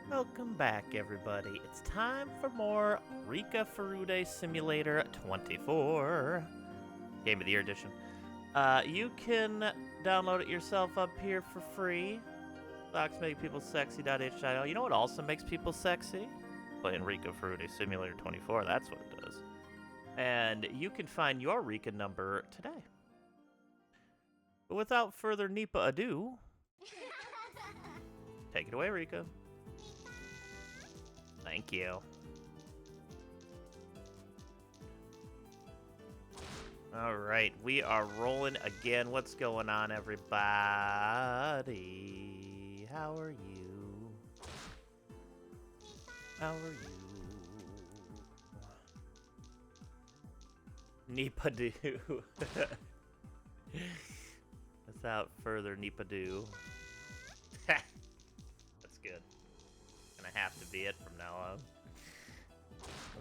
Welcome back, everybody. It's time for more Rika Furude Simulator 24 Game of the Year edition. You can download it yourself up here for free. Boxmakepeoplesexy.h.io. You know what also makes people sexy? Playing Rika Furude Simulator 24. That's what it does. And you can find your Rika number today. But without further Nipah ado, take it away, Rika. Thank you. All right, we are rolling again. What's going on, everybody? How are you? How are you? Nipah do. Without further Nipah do. That's good. Gonna have to be it from now on.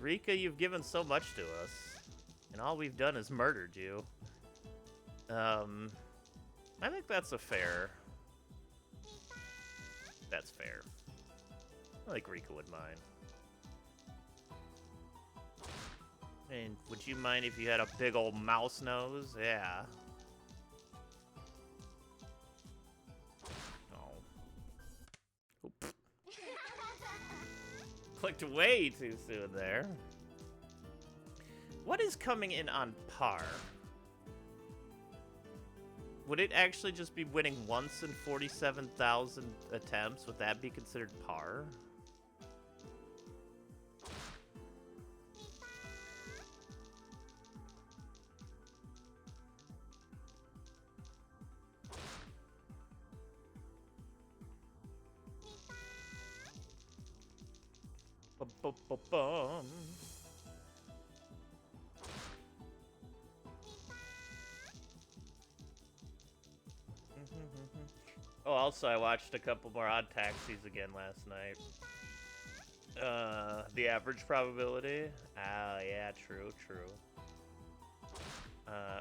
Rika, you've given so much to us, and all we've done is murdered you. I think that's a fair. That's fair. I think Rika would mind. And would you mind if you had a big old mouse nose? Yeah. Oh. Oop. Clicked way too soon there. What is coming in on par? Would it actually just be winning once in 47,000 attempts? Would that be considered par? Bum. Oh, also, I watched a couple more Odd Taxis again last night. The average probability. Ah, yeah, true.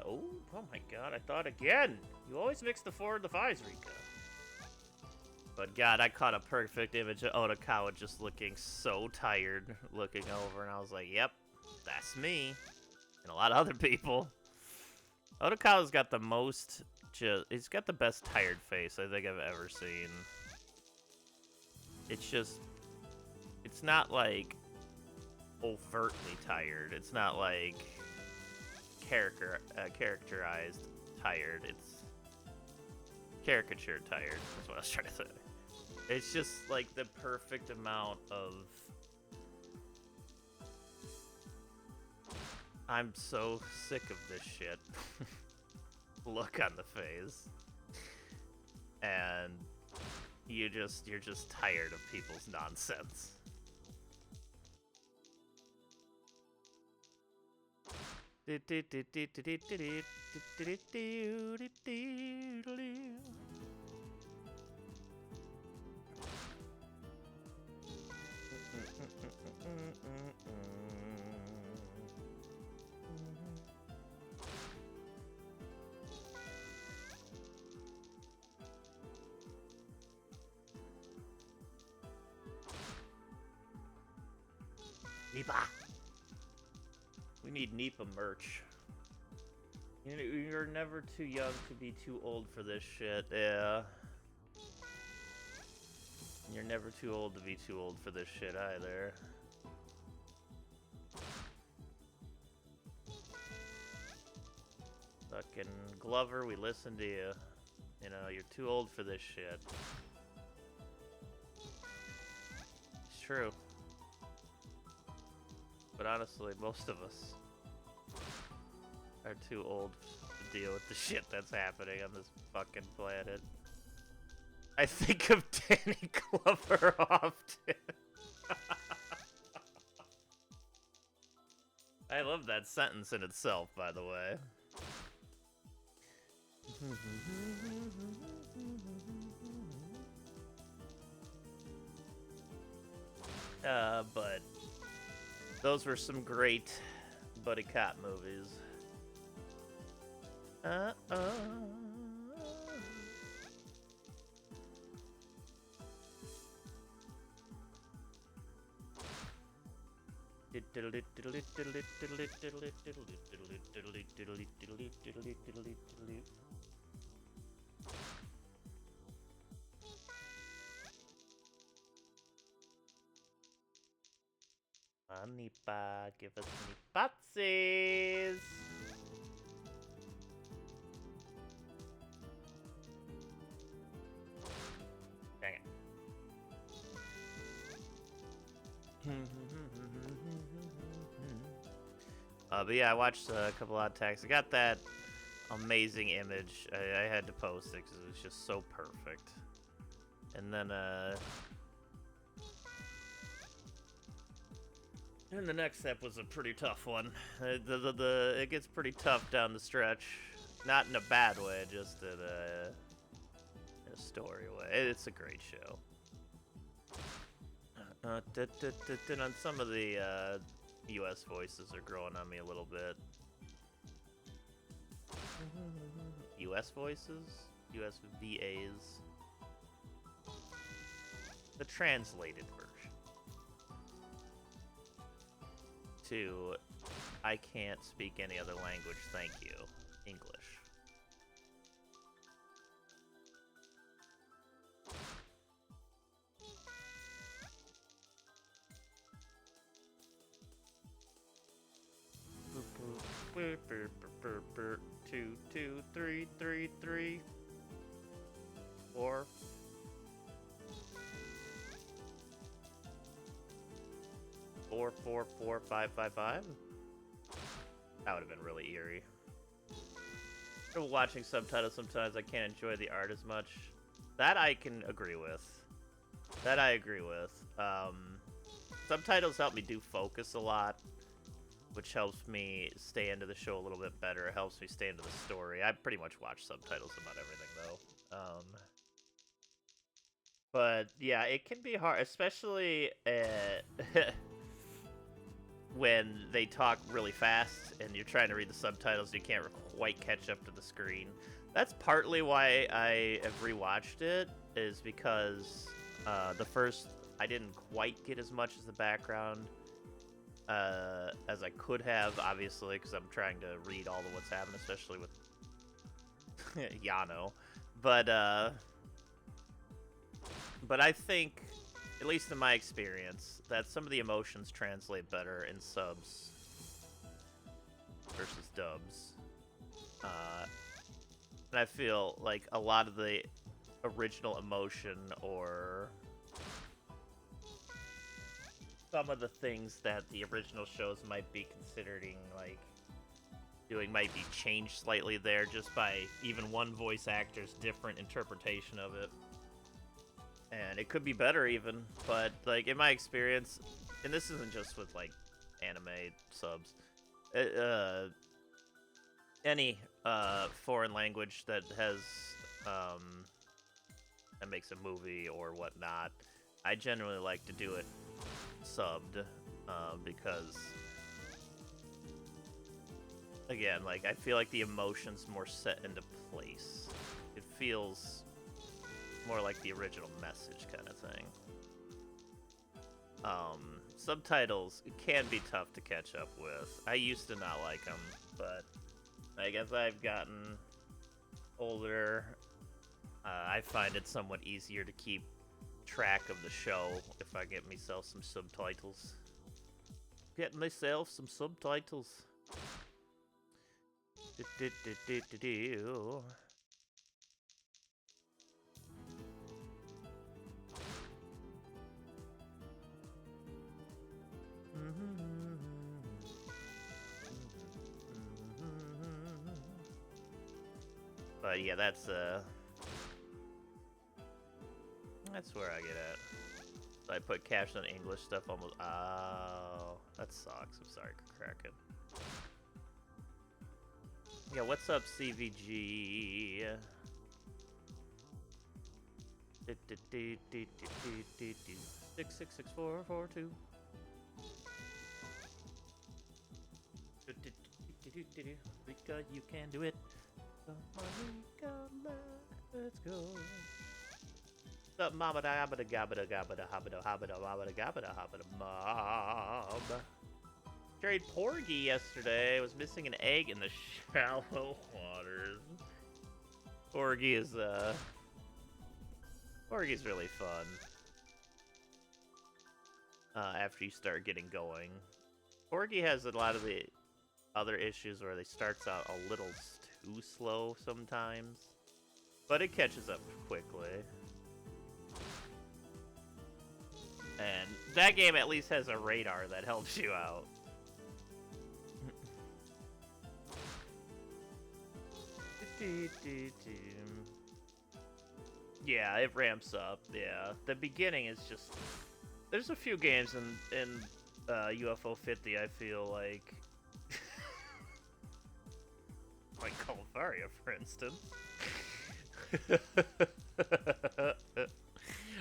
Oh my god, I thought again! You always mix the 4 and the 5s, Rika. But god, I caught a perfect image of Otakawa just looking so tired, looking over, and I was like, yep, that's me. And a lot of other people. Otakawa's got the most, he's got the best tired face I think I've ever seen. It's just, it's not like overtly tired. It's not like characterized tired. It's caricature tired. That's what I was trying to say. It's just like the perfect amount of I'm so sick of this shit look on the face. And you're just tired of people's nonsense. Nipah! We need Nipah merch. You're never too young to be too old for this shit, yeah. You're never too old to be too old for this shit either. Fucking Glover, we listen to you. You know, you're too old for this shit. It's true. But honestly, most of us are too old to deal with the shit that's happening on this fucking planet. I think of Danny Glover often. I love that sentence in itself, by the way. But those were some great buddy cop movies. Nipah, give us Nipatsies! Dang it. But yeah, I watched a couple odd attacks. I got that amazing image. I had to post it because it was just so perfect. And then and the next step was a pretty tough one. It gets pretty tough down the stretch, not in a bad way, just in a story way. It's a great show. And some of the U.S. voices are growing on me a little bit. U.S. voices? U.S. VAs? The translated version. To, I can't speak any other language, thank you. English. Two, two, three, three, three, four. Four, four, four, five, five, five. That would have been really eerie. Watching subtitles sometimes I can't enjoy the art as much. That I can agree with. That I agree with. Subtitles help me do focus a lot, which helps me stay into the show a little bit better. It helps me stay into the story. I pretty much watch subtitles about everything, though. But yeah, it can be hard, especially when they talk really fast and you're trying to read the subtitles. You can't quite catch up to the screen. That's partly why I have rewatched it, is because the first, I didn't quite get as much as the background as I could have, obviously, because I'm trying to read all of what's happening, especially with Yano. But I think, at least in my experience, that some of the emotions translate better in subs versus dubs. And I feel like a lot of the original emotion, or some of the things that the original shows might be considering, like, doing might be changed slightly there just by even one voice actor's different interpretation of it. And it could be better even, but, like, in my experience, and this isn't just with, like, anime subs, any foreign language that has, that makes a movie or whatnot, I generally like to do it subbed, because, again, like, I feel like the emotion's more set into place. It feels more like the original message kind of thing. Subtitles can be tough to catch up with. I used to not like them, but I guess I've gotten older. I find it somewhat easier to keep track of the show if I get myself some subtitles. Get myself some subtitles. But yeah, that's where I get at. So I put caption on English stuff almost. Oh, that sucks. I'm sorry, Kraken. Yeah, what's up, CVG? 666442. Rika, you can do it. Come on, Rika, let's go. What's up, mama da gabba da gabba da habba da habba da gabba da mob? carried Porgy yesterday. I was missing an egg in the shallow waters. Porgy's really fun. After you start getting going. Porgy has a lot of the other issues where they starts out a little too slow sometimes. But it catches up quickly. And that game at least has a radar that helps you out. Yeah, it ramps up. Yeah, the beginning is just. There's a few games in UFO 50 I feel like. Like Calvaria, for instance.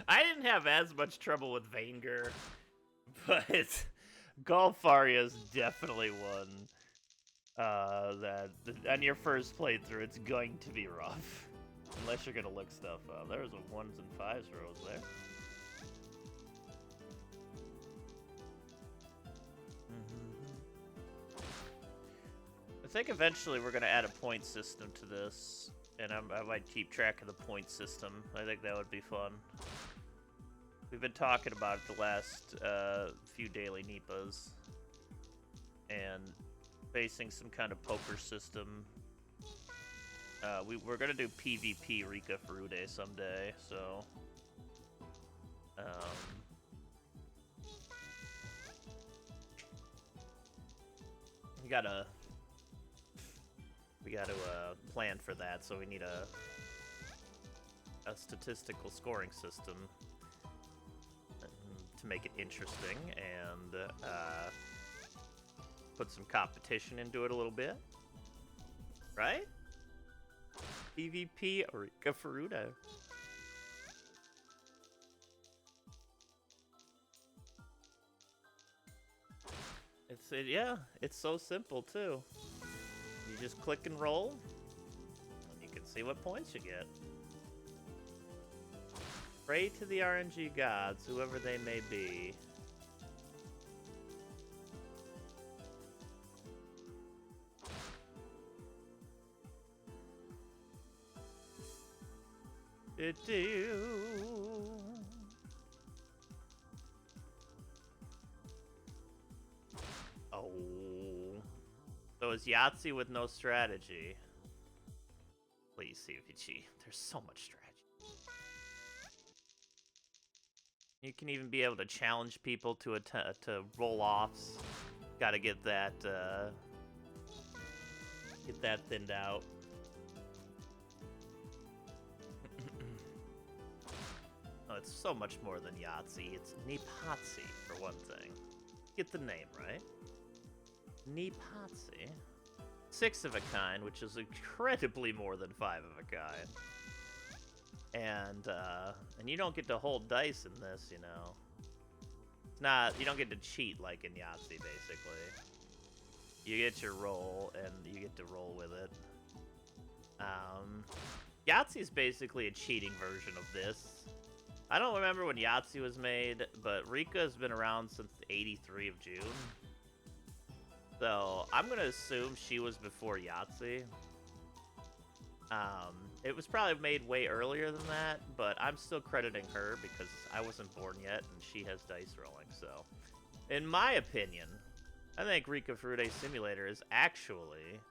I didn't have as much trouble with Vanger, but Golfaria is definitely one that on your first playthrough it's going to be rough. Unless you're gonna look stuff up. There's a 1s and 5s rows there. I think eventually we're gonna add a point system to this, and I might keep track of the point system. I think that would be fun. We've been talking about it the last few daily Nipahs, and facing some kind of poker system. We're gonna do PvP Rika Furude someday, so we gotta plan for that. So we need a statistical scoring system to make it interesting and put some competition into it a little bit, right? PvP Rika Furude. Yeah, it's so simple too. You just click and roll, and you can see what points you get. Pray to the RNG gods, whoever they may be. Oh. So it's Yahtzee with no strategy. Please, CVG. There's so much strategy. You can even be able to challenge people to roll-offs. Gotta get that thinned out. Oh, it's so much more than Yahtzee. It's Nipah for one thing. Get the name right. Nipah. 6 of a kind, which is incredibly more than 5 of a kind. And you don't get to hold dice in this, you know. It's not, you don't get to cheat like in Yahtzee, basically. You get your roll, and you get to roll with it. Yahtzee is basically a cheating version of this. I don't remember when Yahtzee was made, but Rika has been around since 83 of June. So I'm gonna assume she was before Yahtzee. It was probably made way earlier than that, but I'm still crediting her because I wasn't born yet and she has dice rolling. So, in my opinion, I think Rika Furude Simulator is actually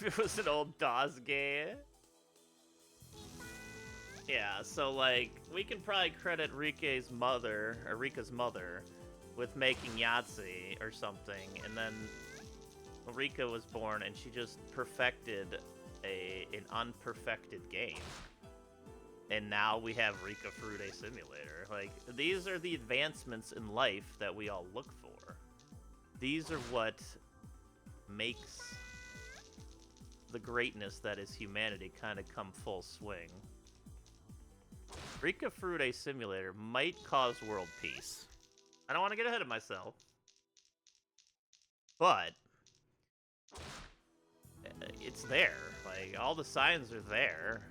it was an old DOS game. Yeah, so like we can probably credit Rika's mother with making Yahtzee or something, and then Rika was born and she just perfected an unperfected game. And now we have Rika Furude Simulator. Like, these are the advancements in life that we all look for. These are what makes the greatness that is humanity kind of come full swing. Rika Furude Simulator might cause world peace. I don't want to get ahead of myself. But it's there. Like, all the signs are there.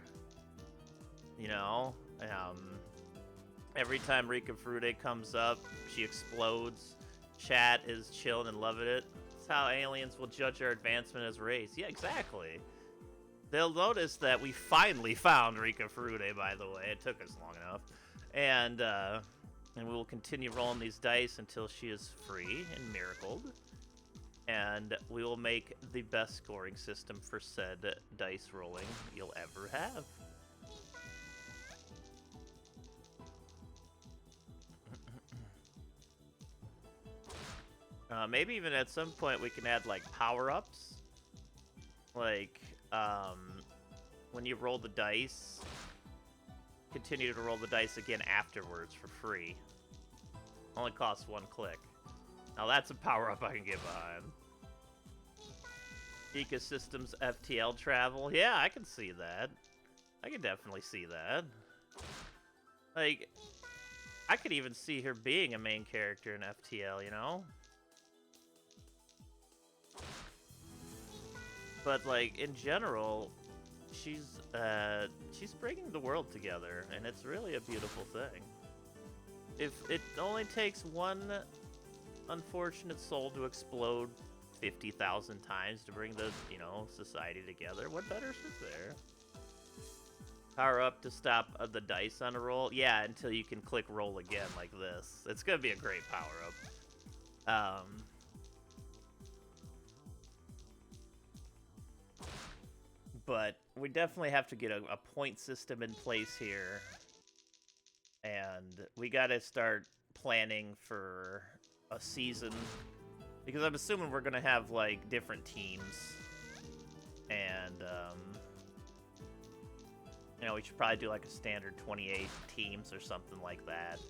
You know? Every time Rika Frude comes up, she explodes. Chat is chilling and loving it. That's how aliens will judge our advancement as a race. Yeah, exactly. They'll notice that we finally found Rika Frude, by the way. It took us long enough. And we will continue rolling these dice until she is free and miracled. And we will make the best scoring system for said dice rolling you'll ever have. Maybe even at some point we can add, like, power-ups. Like, when you roll the dice, continue to roll the dice again afterwards for free. Only costs 1 click. Now that's a power-up I can get behind. Ecosystems FTL travel. Yeah, I can see that. I can definitely see that. Like, I could even see her being a main character in FTL, you know? But, like, in general, she's bringing the world together, and it's really a beautiful thing. If it only takes one unfortunate soul to explode 50,000 times to bring the, you know, society together, what better is there? Power up to stop the dice on a roll? Yeah, until you can click roll again like this. It's gonna be a great power up. But we definitely have to get a point system in place here. And we gotta start planning for a season. Because I'm assuming we're gonna have, like, different teams. And, you know, we should probably do, like, a standard 28 teams or something like that.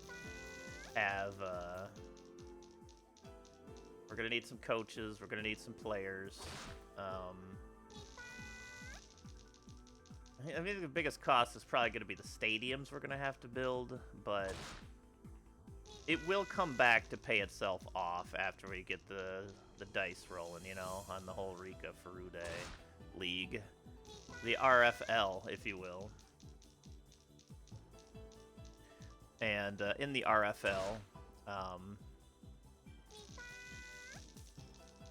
We're gonna need some coaches, we're gonna need some players. I mean, the biggest cost is probably going to be the stadiums we're going to have to build, but it will come back to pay itself off after we get the dice rolling, you know, on the whole Rika Frude League. The RFL, if you will. And in the RFL,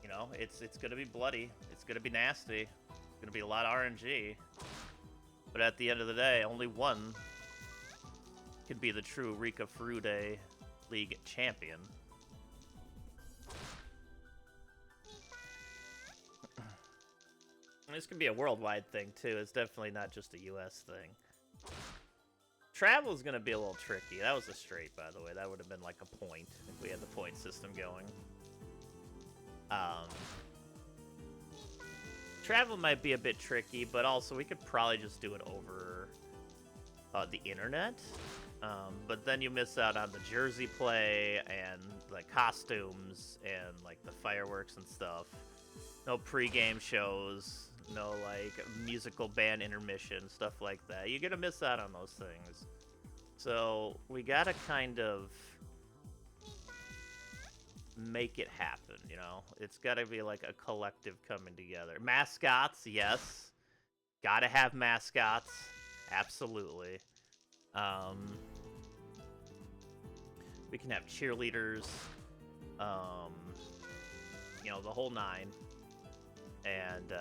you know, it's going to be bloody. It's going to be nasty. It's going to be a lot of RNG. But at the end of the day, only one could be the true Rika Frude League champion. This could be a worldwide thing, too. It's definitely not just a US thing. Travel is going to be a little tricky. That was a straight, by the way. That would have been like a point if we had the point system going. Travel might be a bit tricky, but also we could probably just do it over the internet. But then you miss out on the jersey play and like costumes and like the fireworks and stuff. No pregame shows, no like musical band intermission, stuff like that. You're gonna miss out on those things. So we gotta kind of make it happen, you know? It's gotta be like a collective coming together. Mascots, yes. Gotta have mascots. Absolutely. We can have cheerleaders. You know, the whole nine. And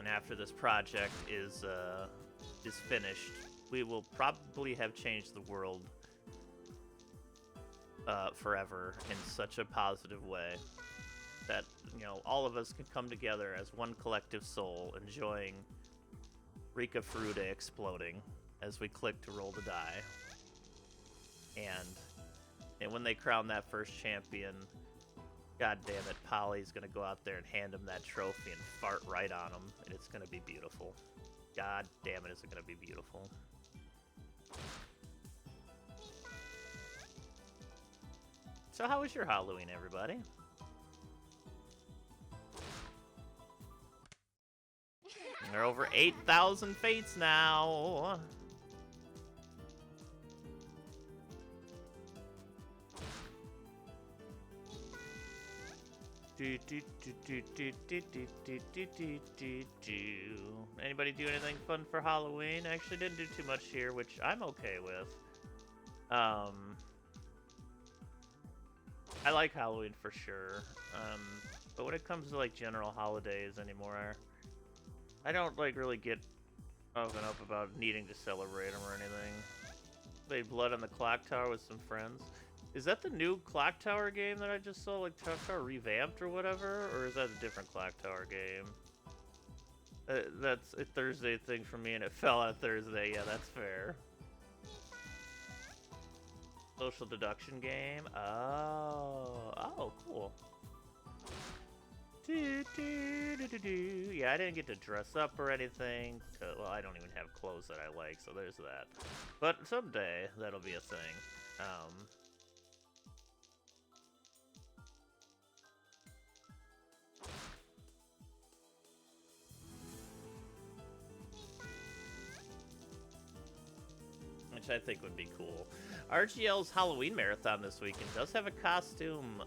after this project is finished, we will probably have changed the world forever in such a positive way that, you know, all of us can come together as one collective soul, enjoying Rika Frude exploding as we click to roll the die. And when they crown that first champion, god damn it, Polly's gonna go out there and hand him that trophy and fart right on him, and it's gonna be beautiful. God damn it, is it gonna be beautiful. So how was your Halloween, everybody? There are over 8,000 fates now. Anybody do anything fun for Halloween? I actually didn't do too much here, which I'm okay with. Um, I like Halloween for sure. But when it comes to like general holidays anymore, I don't like really get up and up about needing to celebrate them or anything. Play Blood on the Clock Tower with some friends. Is that the new Clock Tower game that I just saw, like Clock Tower revamped or whatever? Or is that a different Clock Tower game? That's a Thursday thing for me and it fell on Thursday. Yeah, that's fair. Social deduction game. Oh, cool. Yeah, I didn't get to dress up or anything. Well, I don't even have clothes that I like, so there's that. But someday, that'll be a thing. Which I think would be cool. RGL's Halloween Marathon this weekend does have a costume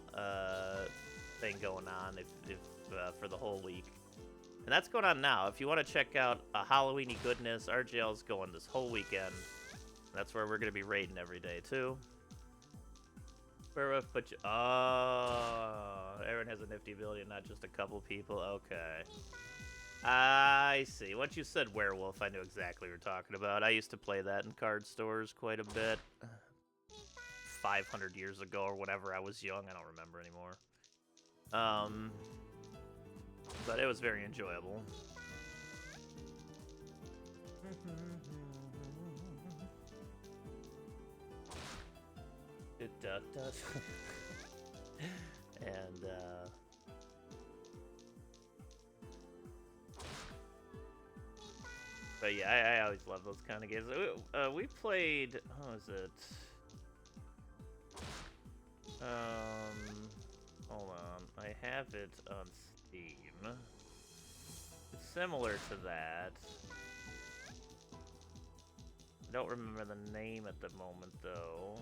thing going on if for the whole week. And that's going on now. If you want to check out a Halloweeny goodness, RGL's going this whole weekend. That's where we're going to be raiding every day, too. But oh, Aaron has a nifty ability and not just a couple people. Okay. I see. Once you said werewolf, I knew exactly what you're talking about. I used to play that in card stores quite a bit. 500 years ago or whatever. I was young. I don't remember anymore. But it was very enjoyable. It does. And, but yeah, I always love those kind of games. We played, how was it? Hold on. I have it on Steam. It's similar to that. I don't remember the name at the moment, though.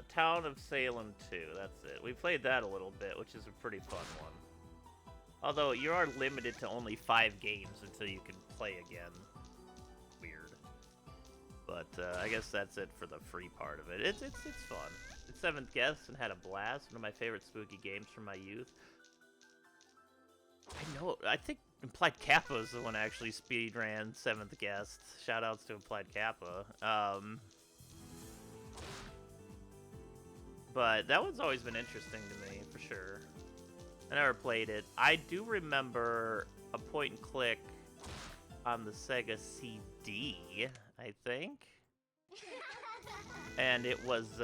Town of Salem 2, that's it. We played that a little bit, which is a pretty fun one. Although, you are limited to only 5 games until you can play again. Weird. But, I guess that's it for the free part of it. It's fun. It's 7th Guest and had a blast. One of my favorite spooky games from my youth. I think Implied Kappa is the one that actually speedran 7th Guest. Shoutouts to Implied Kappa. But that one's always been interesting to me, for sure. I never played it. I do remember a point and click on the Sega CD, I think. And it was, Is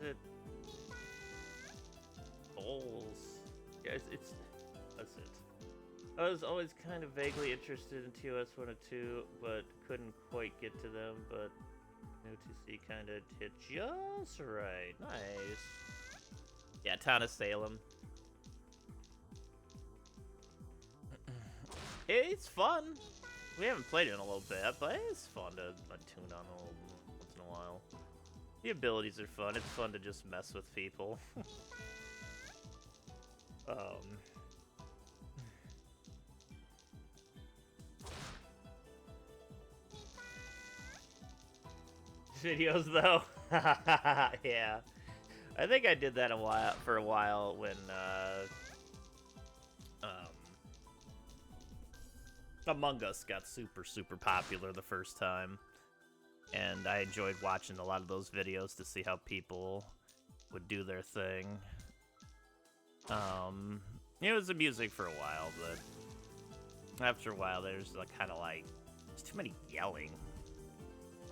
it... Bowls. Yeah, that's it. I was always kind of vaguely interested in TOS 102, but couldn't quite get to them, but OTC kind of hit just right. Nice. Yeah, Town of Salem. It's fun. We haven't played it in a little bit, but it's fun to tune on a little once in a while. The abilities are fun. It's fun to just mess with people. Videos though. Yeah. I think I did that for a while when Among Us got super popular the first time. And I enjoyed watching a lot of those videos to see how people would do their thing. It was amusing for a while, but after a while there's like kind of like there's too many yelling.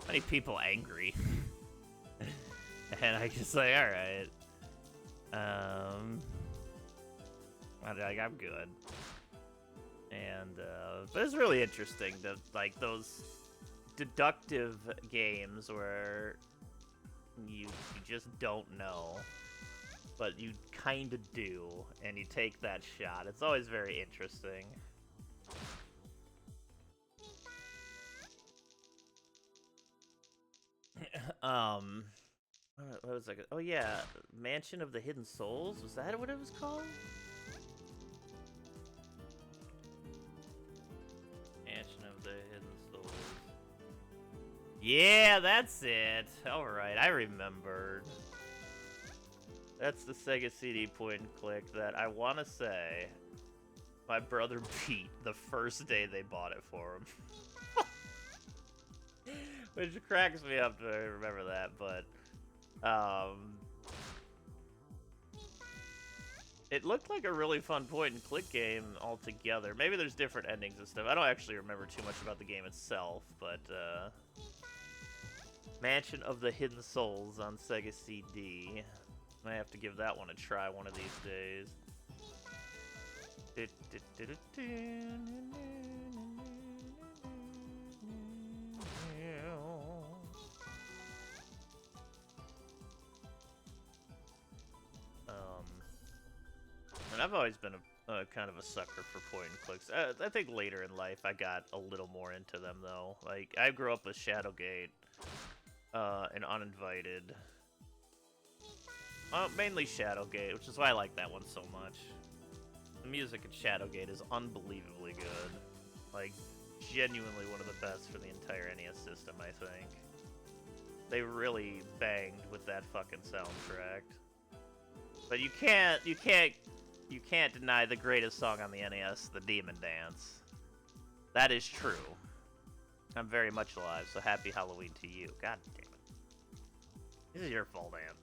Many people angry. And I just like, alright. I'm good. And, but it's really interesting that, like, those deductive games where you just don't know, but you kind of do, and you take that shot. It's always very interesting. What was like? Oh yeah, Mansion of the Hidden Souls. Was that what it was called? Mansion of the Hidden Souls. Yeah, that's it. All right, I remembered. That's the Sega CD point and click that I want to say my brother beat the first day they bought it for him. Which cracks me up to remember that, but it looked like a really fun point and click game altogether. Maybe there's different endings and stuff. I don't actually remember too much about the game itself, but Mansion of the Hidden Souls on Sega CD. I have to give that one a try one of these days. And I've always been a kind of a sucker for point and clicks. I think later in life I got a little more into them though. Like I grew up with Shadowgate, and Uninvited. Mainly Shadowgate, which is why I like that one so much. The music in Shadowgate is unbelievably good. Like, genuinely one of the best for the entire NES system, I think. They really banged with that fucking soundtrack. But you can't deny the greatest song on the NES, the Demon Dance. That is true. I'm very much alive, so happy Halloween to you. God damn it. This is your fault, Ann.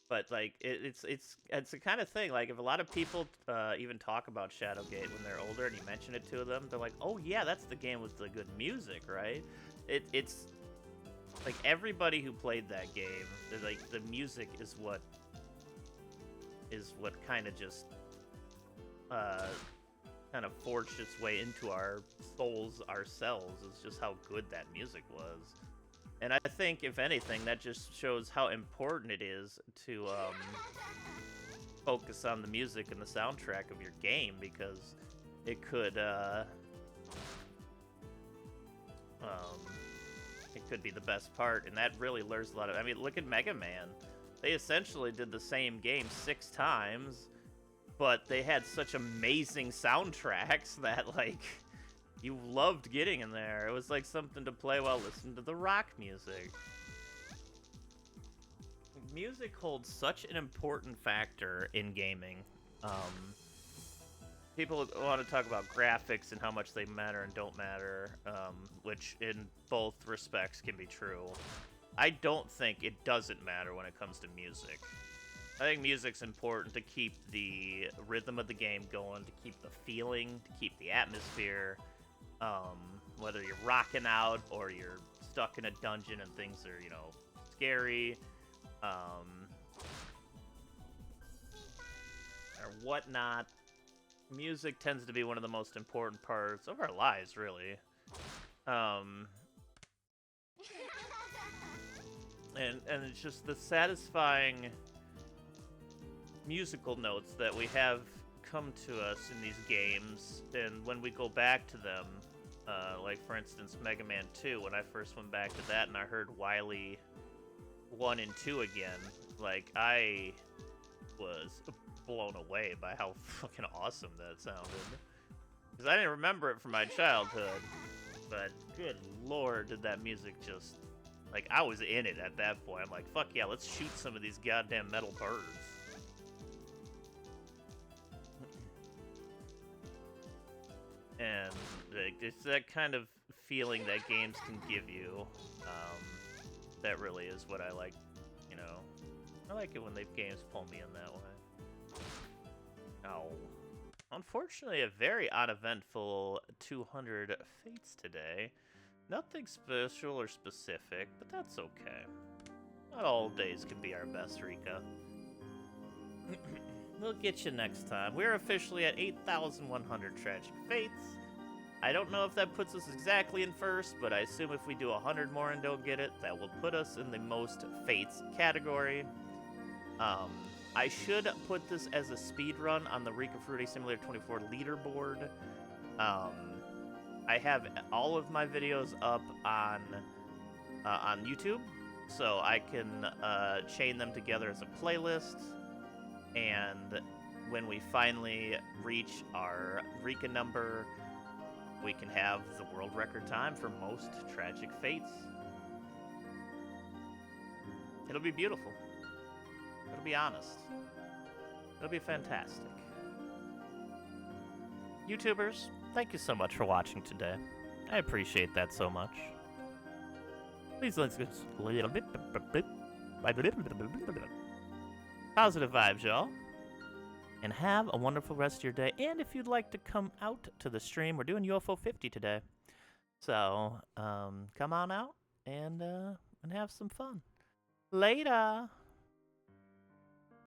But like it's the kind of thing, like if a lot of people even talk about Shadowgate when they're older and you mention it to them, they're like, oh yeah, that's the game with the good music, right? It's like everybody who played that game, like the music is what kind of just kind of forged its way into our souls ourselves. It's just how good that music was. And I think, if anything, that just shows how important it is to focus on the music and the soundtrack of your game, because it could be the best part, and that really lures a lot of... I mean, look at Mega Man. They essentially did the same game 6 times, but they had such amazing soundtracks that, like... You loved getting in there. It was like something to play while listening to the rock music. Music holds such an important factor in gaming. People want to talk about graphics and how much they matter and don't matter, which in both respects can be true. I don't think it doesn't matter when it comes to music. I think music's important to keep the rhythm of the game going, to keep the feeling, to keep the atmosphere. Whether you're rocking out or you're stuck in a dungeon and things are, you know, scary, or whatnot, music tends to be one of the most important parts of our lives, really. And it's just the satisfying musical notes that we have come to us in these games, and when we go back to them, like for instance Mega Man 2, when I first went back to that and I heard Wily 1 and 2 again, like I was blown away by how fucking awesome that sounded. Because I didn't remember it from my childhood, but good lord did that music just, like, I was in it at that point. I'm like, fuck yeah, let's shoot some of these goddamn metal birds. And it's that kind of feeling that games can give you. That really is what I like, you know. I like it when the games pull me in that way. Oh. Unfortunately, a very uneventful 200 fates today. Nothing special or specific, but that's okay. Not all days can be our best, Rika. We'll get you next time. We're officially at 8,100 tragic fates. I don't know if that puts us exactly in first, but I assume if we do 100 more and don't get it, that will put us in the most fates category. I should put this as a speed run on the Rika Fruity Simulator 24 leaderboard. I have all of my videos up on YouTube, so I can chain them together as a playlist. And when we finally reach our Rika number, we can have the world record time for most tragic fates. It'll be beautiful. It'll be honest. It'll be fantastic. YouTubers, thank you so much for watching today. I appreciate that so much. Please let's get positive vibes, y'all. And have a wonderful rest of your day. And if you'd like to come out to the stream, we're doing UFO 50 today. So, come on out and have some fun. Later.